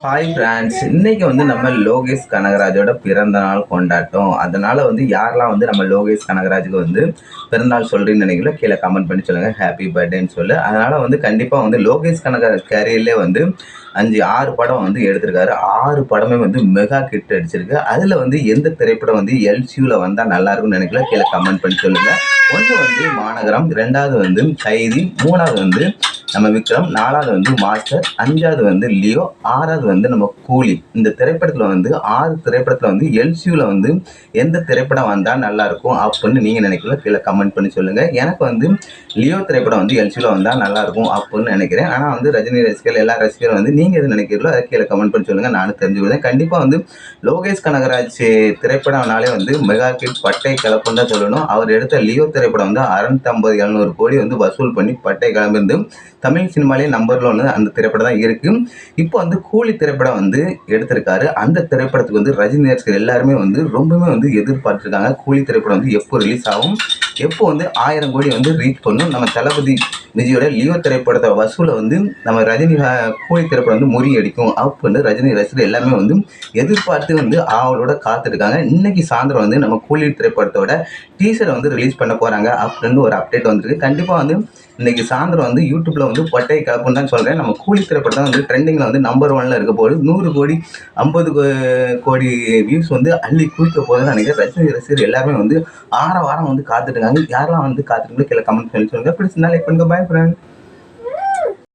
Hi friends, இன்னைக்கு நம்ம லோகேஷ் கனகராஜோட பிறந்த நாள் கொண்டாட்டம். அதனால யாரெல்லாம் நம்ம லோகேஷ் கனகராஜுக்கு பிறந்தநாள் சொல்றீங்கன்னு நினைக்கல, கீழே கமெண்ட் பண்ணி சொல்லுங்க ஹாப்பி பர்த்டேன்னு சொல்லு. அதனால கண்டிப்பா லோகேஷ் கனகராஜ் கேரியர்லேயே 5 6 படம் எடுத்திருக்காரு. 6 படமே மெகா ஹிட் அடிச்சிருக்கு. அதுல எந்த திரைப்படம் எல்சியூல வந்தா நல்லா இருக்கும்னு நினைக்கல, கீழே கமெண்ட் பண்ணி சொல்லுங்க. ஒன்று மாநகரம், 2வது கைதி, 3வது நம்ம விக்ரம், 4வது மாஸ்டர், 5வது லியோ, 6வது நம்ம கூலி. இந்த திரைப்படத்துல 6 திரைப்படத்துல எல்சியூல எந்த திரைப்படம் வந்தா நல்லா இருக்கும் அப்படின்னு நீங்க நினைக்கல, கீழே கமெண்ட் பண்ணி சொல்லுங்க. எனக்கு லியோ திரைப்படம் எல்சியூல வந்தா நல்லா இருக்கும் அப்படின்னு நினைக்கிறேன். ஆனா ரஜினி ரசிகர்கள் எல்லா ரசிகரும் நீங்க எது நினைக்கிறீங்களோ அதை கீழே கமெண்ட் பண்ணி சொல்லுங்க, நானும் தெரிஞ்சுக்கிறேன். கண்டிப்பா லோகேஷ் கனகராஜ் திரைப்படம்னாலே மெகா ஹிட், பட்டை கிளப்புன்னு தான் சொல்லணும். அவர் எடுத்த லியோ திரைப்படம் 650 700 கோடி வசூல் பண்ணி பட்டை கிளம்பிருந்து தமிழ் சினிமாலேயே நம்பர் 1 அந்த திரைப்படம் தான் இருக்கு. இப்போ கூலி திரைப்படம் எடுத்திருக்காரு. அந்த திரைப்படத்துக்கு ரஜினி ரசிகர் எல்லாருமே ரொம்பவே எதிர்பார்த்திருக்காங்க. கூலி திரைப்படம் எப்போ ரிலீஸ் ஆகும், எப்போ 1000 கோடி ரீச் பண்ணும், நம்ம தளபதி விஜயோட லியோ திரைப்படத்தை வசூலை நம்ம ரஜினி கூலி திரைப்படம் முறியடிக்கும் அப்படின்னு ரஜினி ரசிகர் எல்லாருமே எதிர்பார்த்து அவளோட காத்துருக்காங்க. இன்னைக்கு சாயந்தரம் நம்ம கூலி திரைப்படத்தோட டீசரை ரிலீஸ் பண்ண போறாங்க அப்படின்னு ஒரு அப்டேட் வந்திருக்கு. கண்டிப்பா இன்னைக்கு சாயந்தரம் யூடியூப்ல பட்டை கிளப்புன்னு தான் சொல்றேன். நம்ம கூலி திரைப்படம் ட்ரெண்டிங்ல நம்பர் 1ல இருக்க போது 100 கோடி 50 கோடி வியூஸ் அள்ளி குவிக்க போகுதுன்னு நினைக்கிறேன். ரஜினி ரசிகர் எல்லாருமே ஆற வாரம் காத்துட்டு இருக்காங்க. யாரெல்லாம் காத்துட்டு கீழே கமெண்ட் பண்ணி சொல்லுங்க. பிடிச்சிருந்தா லைக் பண்ணுங்க. பாய் ஃப்ரெண்ட்.